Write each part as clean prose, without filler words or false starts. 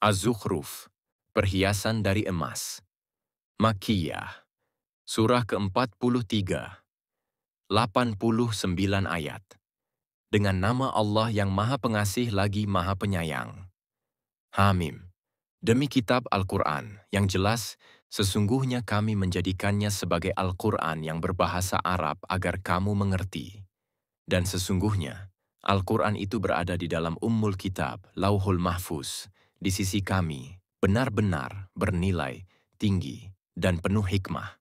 Az-Zukhruf, perhiasan dari emas. Makkiyah, surah ke-43, 89 ayat. Dengan nama Allah yang Maha Pengasih lagi Maha Penyayang. Hamim. Demi kitab Al-Quran, yang jelas, sesungguhnya kami menjadikannya sebagai Al-Quran yang berbahasa Arab agar kamu mengerti. Dan sesungguhnya, Al-Quran itu berada di dalam Ummul Kitab, Lauhul Mahfuz, di sisi kami, benar-benar bernilai, tinggi, dan penuh hikmah.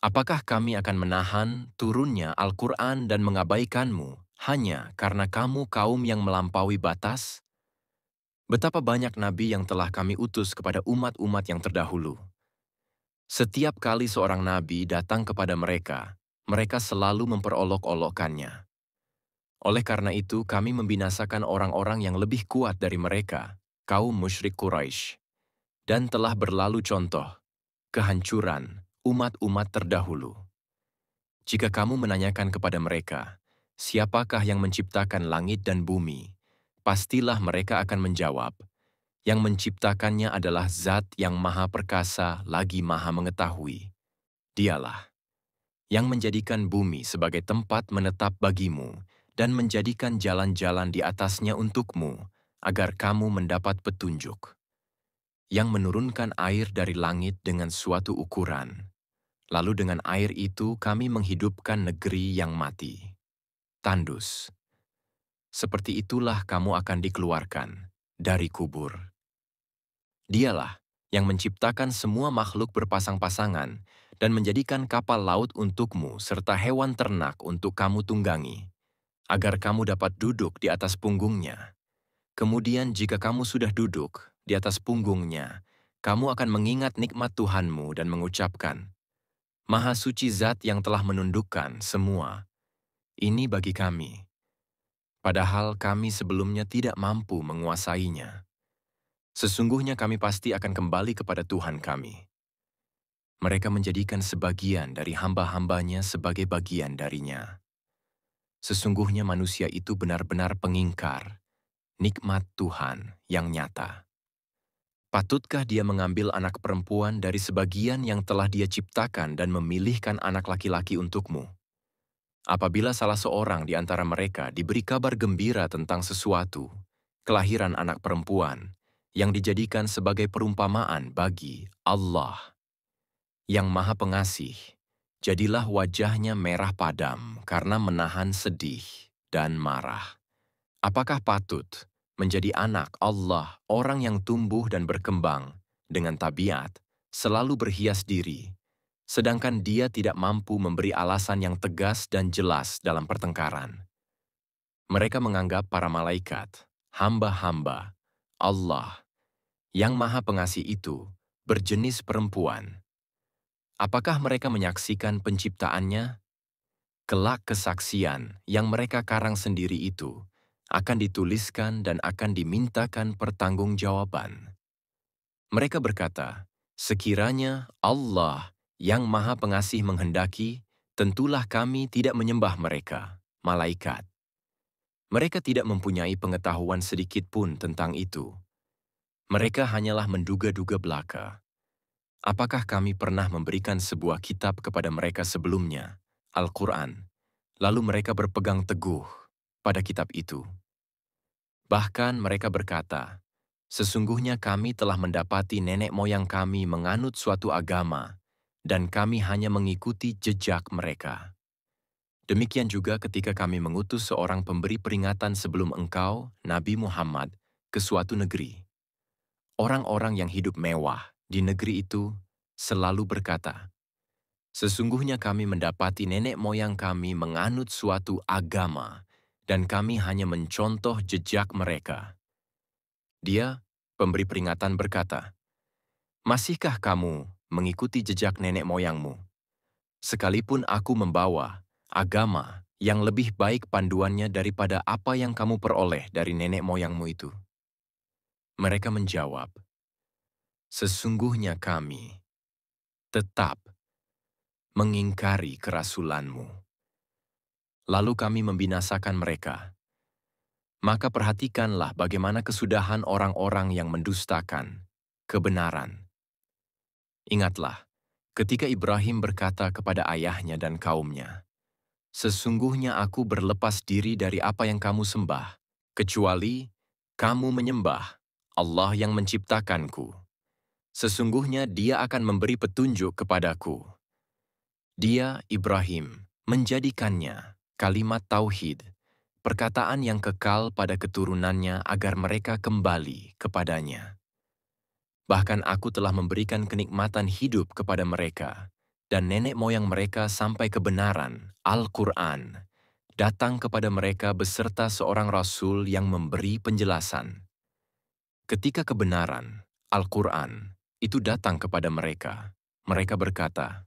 Apakah kami akan menahan turunnya Al-Quran dan mengabaikanmu hanya karena kamu kaum yang melampaui batas? Betapa banyak nabi yang telah kami utus kepada umat-umat yang terdahulu. Setiap kali seorang nabi datang kepada mereka, mereka selalu memperolok-olokkannya. Oleh karena itu, kami membinasakan orang-orang yang lebih kuat dari mereka, kaum musyrik Quraisy, dan telah berlalu contoh, kehancuran umat-umat terdahulu. Jika kamu menanyakan kepada mereka, siapakah yang menciptakan langit dan bumi, pastilah mereka akan menjawab, yang menciptakannya adalah Zat yang Maha Perkasa lagi Maha Mengetahui. Dialah yang menjadikan bumi sebagai tempat menetap bagimu dan menjadikan jalan-jalan di atasnya untukmu, agar kamu mendapat petunjuk. Yang menurunkan air dari langit dengan suatu ukuran. Lalu dengan air itu kami menghidupkan negeri yang mati. Tandus. Seperti itulah kamu akan dikeluarkan dari kubur. Dialah yang menciptakan semua makhluk berpasang-pasangan dan menjadikan kapal laut untukmu serta hewan ternak untuk kamu tunggangi, agar kamu dapat duduk di atas punggungnya. Kemudian jika kamu sudah duduk di atas punggungnya, kamu akan mengingat nikmat Tuhanmu dan mengucapkan, Maha Suci Zat yang telah menundukkan semua. Ini bagi kami. Padahal kami sebelumnya tidak mampu menguasainya. Sesungguhnya kami pasti akan kembali kepada Tuhan kami. Mereka menjadikan sebagian dari hamba-hambanya sebagai bagian darinya. Sesungguhnya manusia itu benar-benar pengingkar nikmat Tuhan yang nyata. Patutkah dia mengambil anak perempuan dari sebagian yang telah dia ciptakan dan memilihkan anak laki-laki untukmu? Apabila salah seorang di antara mereka diberi kabar gembira tentang sesuatu, kelahiran anak perempuan, yang dijadikan sebagai perumpamaan bagi Allah, yang Maha Pengasih, jadilah wajahnya merah padam karena menahan sedih dan marah. Apakah patut menjadi anak Allah orang yang tumbuh dan berkembang dengan tabiat selalu berhias diri, sedangkan dia tidak mampu memberi alasan yang tegas dan jelas dalam pertengkaran? Mereka menganggap para malaikat, hamba-hamba Allah, yang Maha Pengasih itu, berjenis perempuan. Apakah mereka menyaksikan penciptaannya? Kelak kesaksian yang mereka karang sendiri itu akan dituliskan dan akan dimintakan pertanggungjawaban. Mereka berkata, sekiranya Allah yang Maha Pengasih menghendaki, tentulah kami tidak menyembah mereka, malaikat. Mereka tidak mempunyai pengetahuan sedikit pun tentang itu. Mereka hanyalah menduga-duga belaka. Apakah kami pernah memberikan sebuah kitab kepada mereka sebelumnya, Al-Quran, lalu mereka berpegang teguh pada kitab itu? Bahkan mereka berkata, sesungguhnya kami telah mendapati nenek moyang kami menganut suatu agama, dan kami hanya mengikuti jejak mereka. Demikian juga ketika kami mengutus seorang pemberi peringatan sebelum engkau, Nabi Muhammad, ke suatu negeri. Orang-orang yang hidup mewah di negeri itu selalu berkata, sesungguhnya kami mendapati nenek moyang kami menganut suatu agama, dan kami hanya mencontoh jejak mereka. Dia, pemberi peringatan, berkata, masihkah kamu mengikuti jejak nenek moyangmu? Sekalipun aku membawa agama yang lebih baik panduannya daripada apa yang kamu peroleh dari nenek moyangmu itu. Mereka menjawab, sesungguhnya kami tetap mengingkari kerasulanmu. Lalu kami membinasakan mereka. Maka perhatikanlah bagaimana kesudahan orang-orang yang mendustakan kebenaran. Ingatlah, ketika Ibrahim berkata kepada ayahnya dan kaumnya, "Sesungguhnya aku berlepas diri dari apa yang kamu sembah, kecuali kamu menyembah Allah yang menciptakanku. Sesungguhnya Dia akan memberi petunjuk kepadaku." Dia, Ibrahim, menjadikannya kalimat tauhid, perkataan yang kekal pada keturunannya agar mereka kembali kepadanya. Bahkan aku telah memberikan kenikmatan hidup kepada mereka, dan nenek moyang mereka sampai kebenaran, Al-Quran, datang kepada mereka beserta seorang rasul yang memberi penjelasan. Ketika kebenaran, Al-Quran, itu datang kepada mereka, mereka berkata,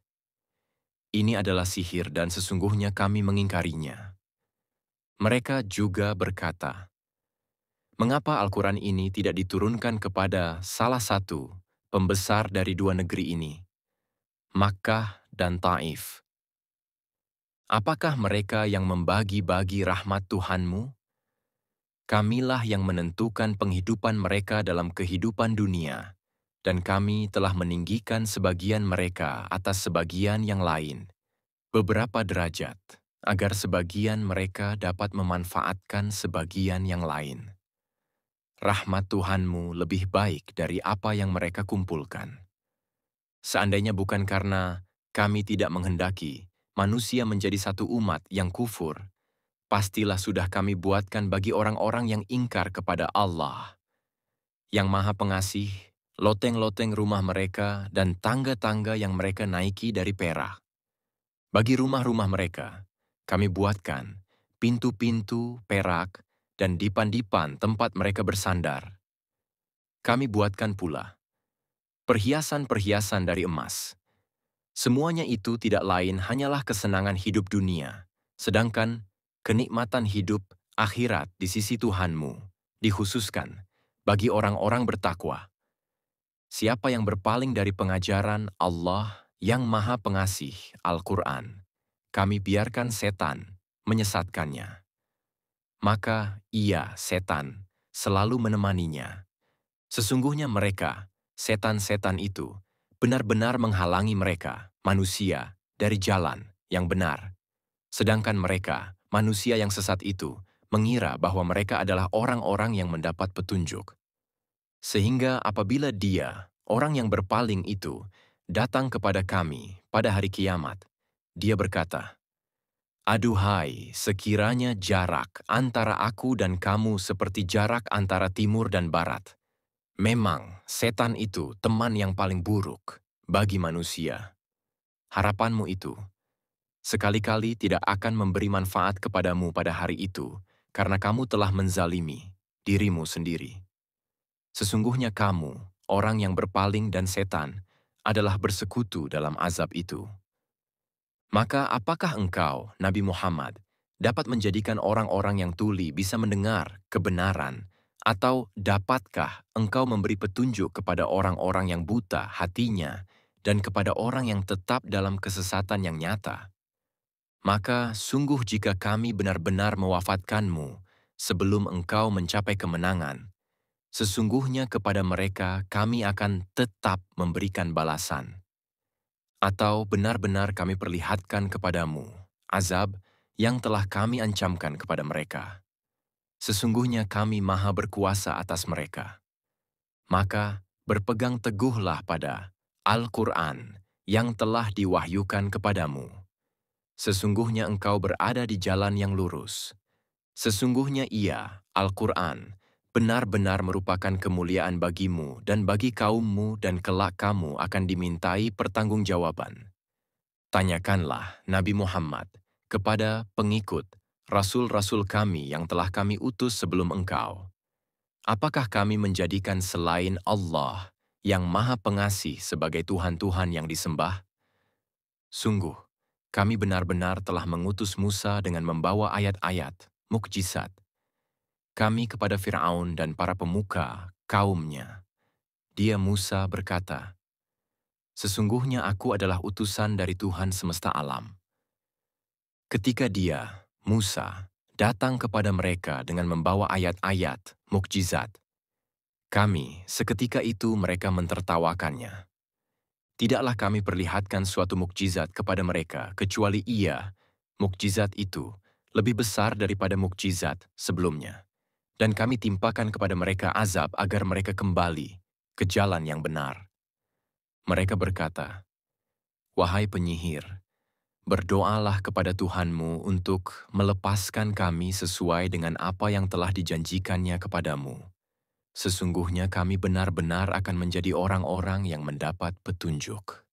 "Ini adalah sihir dan sesungguhnya kami mengingkarinya." Mereka juga berkata, "Mengapa Al-Quran ini tidak diturunkan kepada salah satu pembesar dari dua negeri ini, Makkah dan Taif? Apakah mereka yang membagi-bagi rahmat Tuhanmu? Kamilah yang menentukan penghidupan mereka dalam kehidupan dunia, dan kami telah meninggikan sebagian mereka atas sebagian yang lain, beberapa derajat, agar sebagian mereka dapat memanfaatkan sebagian yang lain. Rahmat Tuhanmu lebih baik dari apa yang mereka kumpulkan. Seandainya bukan karena kami tidak menghendaki manusia menjadi satu umat yang kufur, pastilah sudah kami buatkan bagi orang-orang yang ingkar kepada Allah, yang Maha Pengasih, loteng-loteng rumah mereka dan tangga-tangga yang mereka naiki dari perak. Bagi rumah-rumah mereka, kami buatkan pintu-pintu perak dan dipan-dipan tempat mereka bersandar. Kami buatkan pula perhiasan-perhiasan dari emas. Semuanya itu tidak lain hanyalah kesenangan hidup dunia, sedangkan kenikmatan hidup akhirat di sisi Tuhanmu dikhususkan bagi orang-orang bertakwa. Siapa yang berpaling dari pengajaran Allah yang Maha Pengasih, Al-Quran, kami biarkan setan menyesatkannya. Maka ia, setan, selalu menemaninya. Sesungguhnya mereka, setan-setan itu, benar-benar menghalangi mereka, manusia, dari jalan yang benar. Sedangkan mereka, manusia yang sesat itu, mengira bahwa mereka adalah orang-orang yang mendapat petunjuk. Sehingga apabila dia, orang yang berpaling itu, datang kepada kami pada hari kiamat, dia berkata, "Aduhai, sekiranya jarak antara aku dan kamu seperti jarak antara timur dan barat. Memang, setan itu teman yang paling buruk bagi manusia. Harapanmu itu, sekali-kali tidak akan memberi manfaat kepadamu pada hari itu, karena kamu telah menzalimi dirimu sendiri. Sesungguhnya kamu, orang yang berpaling dan setan, adalah bersekutu dalam azab itu. Maka apakah engkau, Nabi Muhammad, dapat menjadikan orang-orang yang tuli bisa mendengar kebenaran, atau dapatkah engkau memberi petunjuk kepada orang-orang yang buta hatinya dan kepada orang yang tetap dalam kesesatan yang nyata? Maka sungguh jika kami benar-benar mewafatkanmu sebelum engkau mencapai kemenangan, sesungguhnya kepada mereka kami akan tetap memberikan balasan. Atau benar-benar kami perlihatkan kepadamu azab yang telah kami ancamkan kepada mereka. Sesungguhnya kami maha berkuasa atas mereka. Maka berpegang teguhlah pada Al-Quran yang telah diwahyukan kepadamu. Sesungguhnya engkau berada di jalan yang lurus. Sesungguhnya ia, Al-Quran, benar-benar merupakan kemuliaan bagimu dan bagi kaummu dan kelak kamu akan dimintai pertanggungjawaban. Tanyakanlah Nabi Muhammad kepada pengikut Rasul-Rasul kami yang telah kami utus sebelum engkau. Apakah kami menjadikan selain Allah yang Maha Pengasih sebagai Tuhan-Tuhan yang disembah? Sungguh, kami benar-benar telah mengutus Musa dengan membawa ayat-ayat, mukjizat. Kami kepada Fir'aun dan para pemuka, kaumnya. Dia Musa berkata, "Sesungguhnya aku adalah utusan dari Tuhan semesta alam." Ketika dia, Musa, datang kepada mereka dengan membawa ayat-ayat, mukjizat. Kami, seketika itu mereka mentertawakannya. Tidaklah kami perlihatkan suatu mukjizat kepada mereka, kecuali mukjizat itu, lebih besar daripada mukjizat sebelumnya. Dan kami timpakan kepada mereka azab agar mereka kembali ke jalan yang benar. Mereka berkata, "Wahai penyihir, berdoalah kepada Tuhanmu untuk melepaskan kami sesuai dengan apa yang telah dijanjikannya kepadamu. Sesungguhnya kami benar-benar akan menjadi orang-orang yang mendapat petunjuk."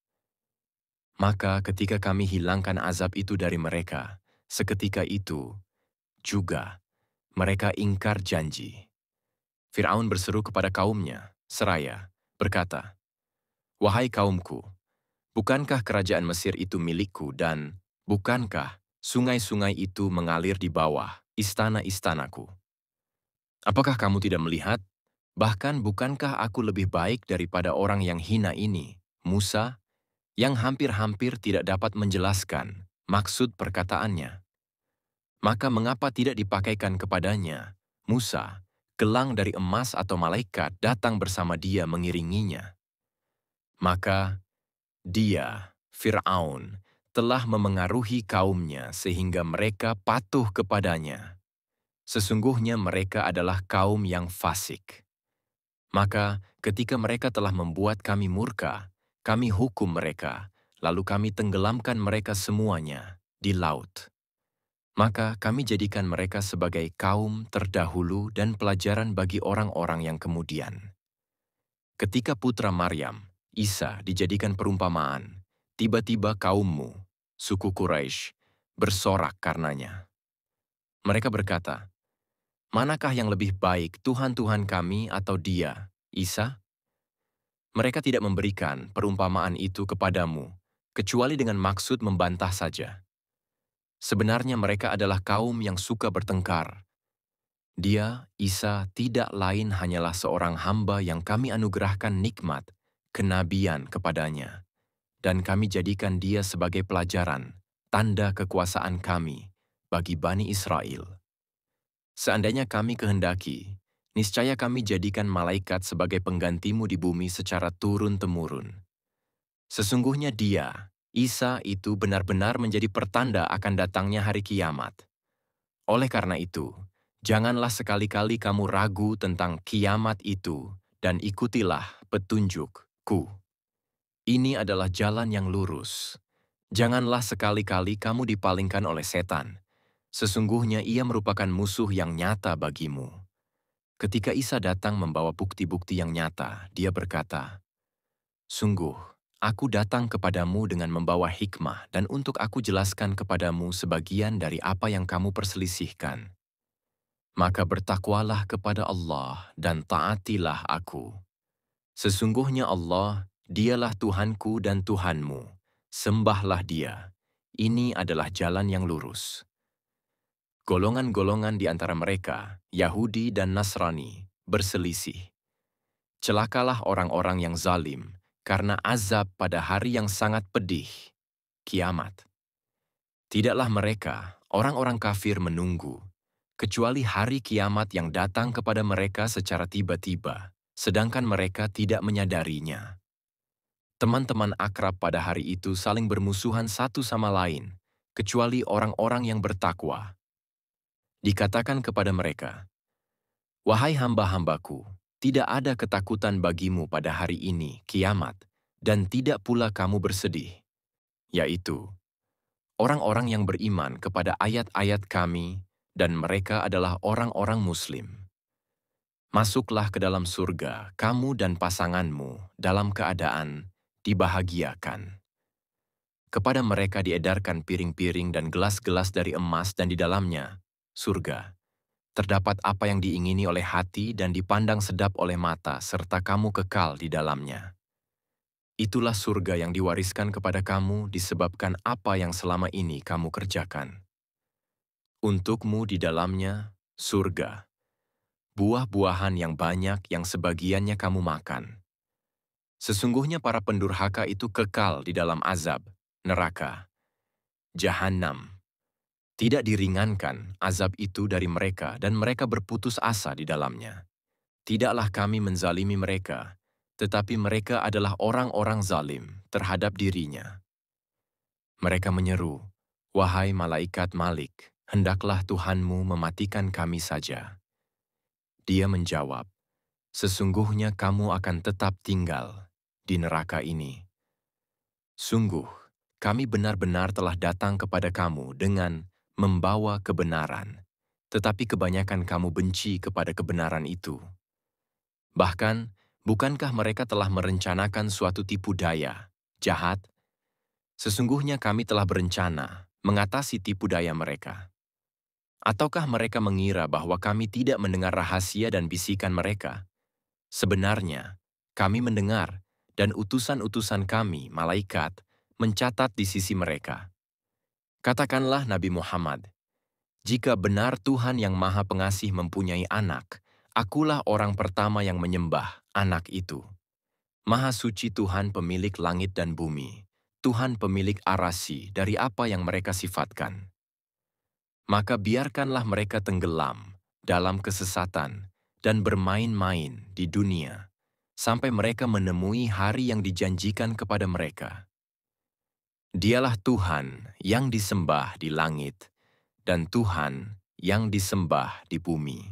Maka ketika kami hilangkan azab itu dari mereka, seketika itu juga mereka ingkar janji. Fir'aun berseru kepada kaumnya, seraya berkata, "Wahai kaumku, bukankah kerajaan Mesir itu milikku dan bukankah sungai-sungai itu mengalir di bawah istana-istanaku? Apakah kamu tidak melihat? Bahkan bukankah aku lebih baik daripada orang yang hina ini, Musa, yang hampir-hampir tidak dapat menjelaskan maksud perkataannya? Maka mengapa tidak dipakaikan kepadanya, Musa, gelang dari emas atau malaikat datang bersama dia mengiringinya?" Maka dia, Fir'aun, telah memengaruhi kaumnya sehingga mereka patuh kepadanya. Sesungguhnya mereka adalah kaum yang fasik. Maka ketika mereka telah membuat kami murka, kami hukum mereka, lalu kami tenggelamkan mereka semuanya di laut. Maka kami jadikan mereka sebagai kaum terdahulu dan pelajaran bagi orang-orang yang kemudian. Ketika putra Maryam, Isa, dijadikan perumpamaan, tiba-tiba kaummu, suku Quraisy, bersorak karenanya. Mereka berkata, "Manakah yang lebih baik, Tuhan-Tuhan kami atau dia, Isa?" Mereka tidak memberikan perumpamaan itu kepadamu, kecuali dengan maksud membantah saja. Sebenarnya mereka adalah kaum yang suka bertengkar. Dia, Isa, tidak lain hanyalah seorang hamba yang kami anugerahkan nikmat, kenabian kepadanya, dan kami jadikan dia sebagai pelajaran, tanda kekuasaan kami bagi Bani Israel. Seandainya kami kehendaki, niscaya kami jadikan malaikat sebagai penggantimu di bumi secara turun-temurun. Sesungguhnya dia, Isa itu benar-benar menjadi pertanda akan datangnya hari kiamat. Oleh karena itu, janganlah sekali-kali kamu ragu tentang kiamat itu dan ikutilah petunjukku. Ini adalah jalan yang lurus. Janganlah sekali-kali kamu dipalingkan oleh setan. Sesungguhnya ia merupakan musuh yang nyata bagimu. Ketika Isa datang membawa bukti-bukti yang nyata, dia berkata, "Sungguh, aku datang kepadamu dengan membawa hikmah dan untuk aku jelaskan kepadamu sebagian dari apa yang kamu perselisihkan. Maka bertakwalah kepada Allah dan taatilah aku. Sesungguhnya Allah, dialah Tuhanku dan Tuhanmu. Sembahlah dia. Ini adalah jalan yang lurus." Golongan-golongan di antara mereka, Yahudi dan Nasrani, berselisih. Celakalah orang-orang yang zalim, karena azab pada hari yang sangat pedih, kiamat. Tidaklah mereka, orang-orang kafir menunggu, kecuali hari kiamat yang datang kepada mereka secara tiba-tiba, sedangkan mereka tidak menyadarinya. Teman-teman akrab pada hari itu saling bermusuhan satu sama lain, kecuali orang-orang yang bertakwa. Dikatakan kepada mereka, "Wahai hamba-hambaku, tidak ada ketakutan bagimu pada hari ini, kiamat, dan tidak pula kamu bersedih, yaitu orang-orang yang beriman kepada ayat-ayat kami, dan mereka adalah orang-orang Muslim. Masuklah ke dalam surga, kamu dan pasanganmu, dalam keadaan dibahagiakan. Kepada mereka diedarkan piring-piring dan gelas-gelas dari emas dan di dalamnya, surga. Terdapat apa yang diingini oleh hati dan dipandang sedap oleh mata, serta kamu kekal di dalamnya. Itulah surga yang diwariskan kepada kamu disebabkan apa yang selama ini kamu kerjakan. Untukmu di dalamnya, surga. Buah-buahan yang banyak yang sebagiannya kamu makan. Sesungguhnya para pendurhaka itu kekal di dalam azab, neraka, Jahannam. Tidak diringankan azab itu dari mereka dan mereka berputus asa di dalamnya. Tidaklah kami menzalimi mereka, tetapi mereka adalah orang-orang zalim terhadap dirinya. Mereka menyeru, "Wahai malaikat Malik, hendaklah Tuhanmu mematikan kami saja." Dia menjawab, "Sesungguhnya kamu akan tetap tinggal di neraka ini. Sungguh, kami benar-benar telah datang kepada kamu dengan membawa kebenaran, tetapi kebanyakan kamu benci kepada kebenaran itu. Bahkan, bukankah mereka telah merencanakan suatu tipu daya, jahat? Sesungguhnya kami telah berencana mengatasi tipu daya mereka. Ataukah mereka mengira bahwa kami tidak mendengar rahasia dan bisikan mereka? Sebenarnya, kami mendengar, dan utusan-utusan kami, malaikat, mencatat di sisi mereka. Katakanlah Nabi Muhammad, jika benar Tuhan yang Maha Pengasih mempunyai anak, akulah orang pertama yang menyembah anak itu. Maha suci Tuhan pemilik langit dan bumi, Tuhan pemilik arasi dari apa yang mereka sifatkan. Maka biarkanlah mereka tenggelam dalam kesesatan dan bermain-main di dunia, sampai mereka menemui hari yang dijanjikan kepada mereka. Dialah Tuhan yang disembah di langit, dan Tuhan yang disembah di bumi.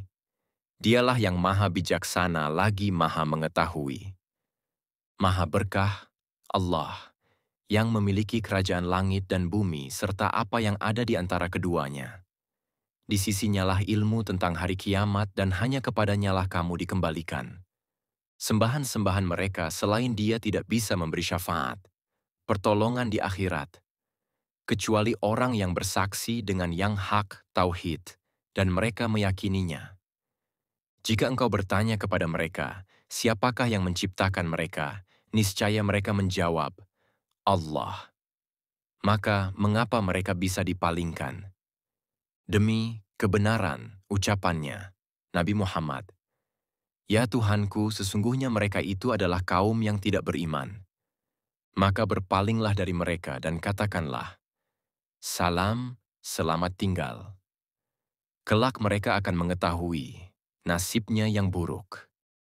Dialah yang maha bijaksana lagi maha mengetahui. Maha berkah Allah, yang memiliki kerajaan langit dan bumi serta apa yang ada di antara keduanya. Di sisinyalah ilmu tentang hari kiamat dan hanya kepadanyalah kamu dikembalikan. Sembahan-sembahan mereka selain Dia tidak bisa memberi syafaat, pertolongan di akhirat, kecuali orang yang bersaksi dengan yang hak tauhid dan mereka meyakininya. Jika engkau bertanya kepada mereka, siapakah yang menciptakan mereka, niscaya mereka menjawab, Allah. Maka mengapa mereka bisa dipalingkan? Demi kebenaran ucapannya, Nabi Muhammad, "Ya Tuhanku, sesungguhnya mereka itu adalah kaum yang tidak beriman." Maka berpalinglah dari mereka dan katakanlah, "Salam, selamat tinggal." Kelak mereka akan mengetahui nasibnya yang buruk.